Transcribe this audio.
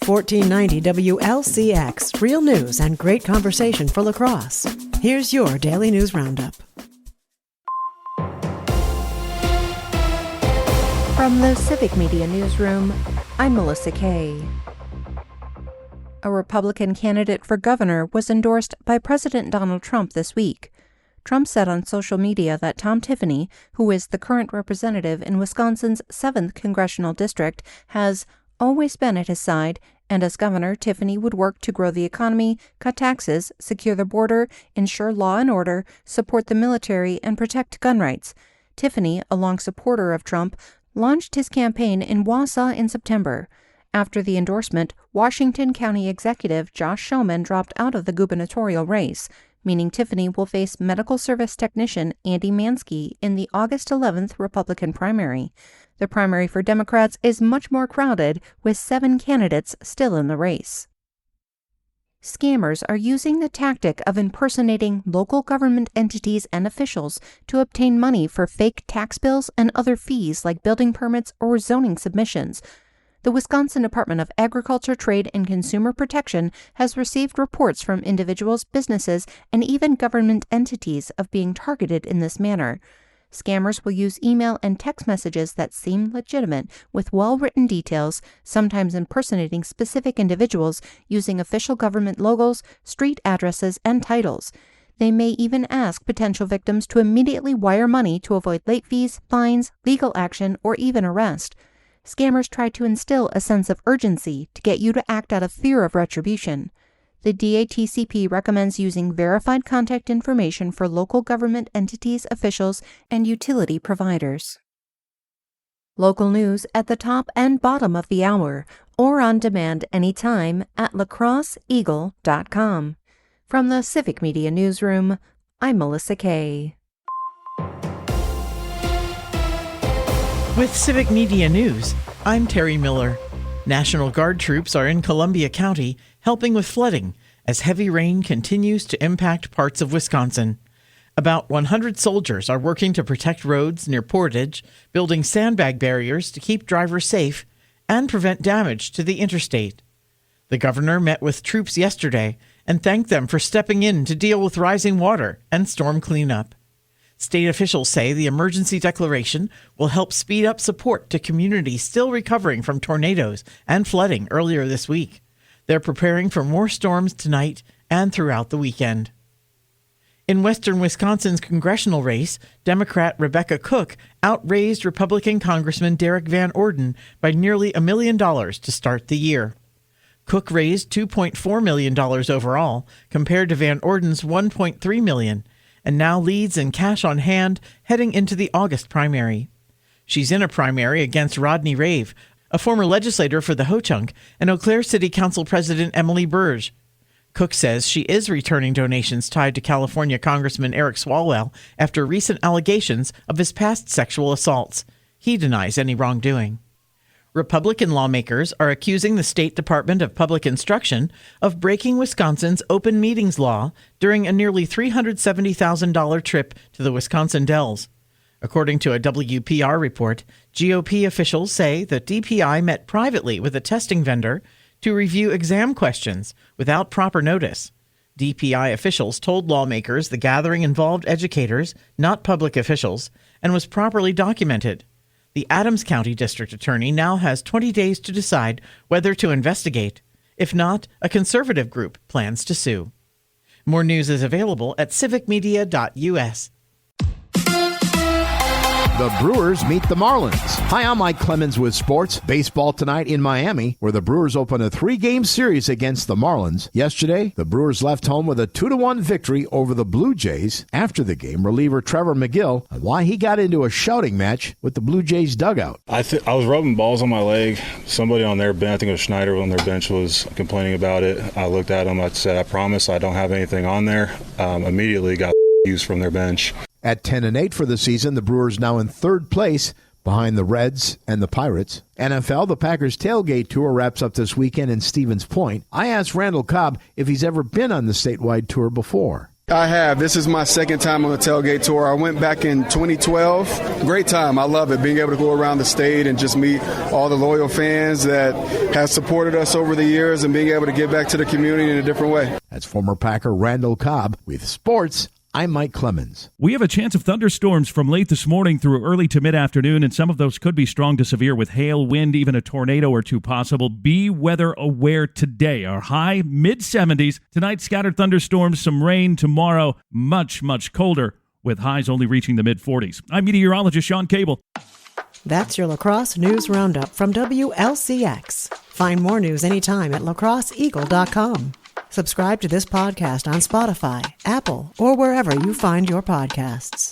1490 WLCX, real news and great conversation for La Crosse. Here's your daily news roundup. From the Civic Media newsroom, I'm Melissa Kay. A Republican candidate for governor was endorsed by President Donald Trump this week. Trump said on social media that Tom Tiffany, who is the current representative in Wisconsin's 7th congressional district, has always been at his side, and as governor, Tiffany would work to grow the economy, cut taxes, secure the border, ensure law and order, support the military, and protect gun rights. Tiffany, a long supporter of Trump, launched his campaign in Wausau in September. After the endorsement, Washington County Executive Josh Shulman dropped out of the gubernatorial race, meaning Tiffany will face medical service technician Andy Mansky in the August 11th Republican primary. The primary for Democrats is much more crowded, with 7 candidates still in the race. Scammers are using the tactic of impersonating local government entities and officials to obtain money for fake tax bills and other fees like building permits or zoning submissions. The Wisconsin Department of Agriculture, Trade, and Consumer Protection has received reports from individuals, businesses, and even government entities of being targeted in this manner. Scammers will use email and text messages that seem legitimate with well-written details, sometimes impersonating specific individuals using official government logos, street addresses, and titles. They may even ask potential victims to immediately wire money to avoid late fees, fines, legal action, or even arrest. Scammers try to instill a sense of urgency to get you to act out of fear of retribution. The DATCP recommends using verified contact information for local government entities, officials, and utility providers. Local news at the top and bottom of the hour, or on demand anytime at lacrosseeagle.com. From the Civic Media newsroom, I'm Melissa Kay. With Civic Media News, I'm Terry Miller. National Guard troops are in Columbia County helping with flooding as heavy rain continues to impact parts of Wisconsin. About 100 soldiers are working to protect roads near Portage, building sandbag barriers to keep drivers safe and prevent damage to the interstate. The governor met with troops yesterday and thanked them for stepping in to deal with rising water and storm cleanup. State officials say the emergency declaration will help speed up support to communities still recovering from tornadoes and flooding earlier this week. They're preparing for more storms tonight and throughout the weekend. In western Wisconsin's congressional race, Democrat Rebecca Cook outraised Republican Congressman Derek Van Orden by nearly $1 million to start the year. Cook raised $2.4 million overall, compared to Van Orden's $1.3 million, and now leads in cash on hand heading into the August primary. She's in a primary against Rodney Rave, a former legislator for the Ho-Chunk, and Eau Claire City Council President Emily Burge. Cook says she is returning donations tied to California Congressman Eric Swalwell after recent allegations of his past sexual assaults. He denies any wrongdoing. Republican lawmakers are accusing the State Department of Public Instruction of breaking Wisconsin's open meetings law during a nearly $370,000 trip to the Wisconsin Dells. According to a WPR report, GOP officials say that DPI met privately with a testing vendor to review exam questions without proper notice. DPI officials told lawmakers the gathering involved educators, not public officials, and was properly documented. The Adams County District Attorney now has 20 days to decide whether to investigate. If not, a conservative group plans to sue. More news is available at civicmedia.us. The Brewers meet the Marlins. Hi, I'm Mike Clemens with sports. Baseball tonight in Miami, where the Brewers open a 3-game series against the Marlins. Yesterday, the Brewers left home with a 2-1 victory over the Blue Jays. After the game, reliever Trevor McGill on why he got into a shouting match with the Blue Jays dugout. I was rubbing balls on my leg. Somebody on their bench, I think it was Schneider on their bench, was complaining about it. I looked at him. I said, I promise I don't have anything on there. Immediately got used from their bench. At 10-8 for the season, the Brewers now in third place behind the Reds and the Pirates. NFL, the Packers tailgate tour wraps up this weekend in Stevens Point. I asked Randall Cobb if he's ever been on the statewide tour before. I have. This is my second time on the tailgate tour. I went back in 2012. Great time. I love it, being able to go around the state and just meet all the loyal fans that have supported us over the years and being able to give back to the community in a different way. That's former Packer Randall Cobb with sports. I'm Mike Clemens. We have a chance of thunderstorms from late this morning through early to mid-afternoon, and some of those could be strong to severe with hail, wind, even a tornado or two possible. Be weather aware today. Our high, mid-70s. Tonight, scattered thunderstorms, some rain. Tomorrow, much, much colder, with highs only reaching the mid-40s. I'm meteorologist Sean Cable. That's your La Crosse News Roundup from WLCX. Find more news anytime at lacrosseeagle.com. Subscribe to this podcast on Spotify, Apple, or wherever you find your podcasts.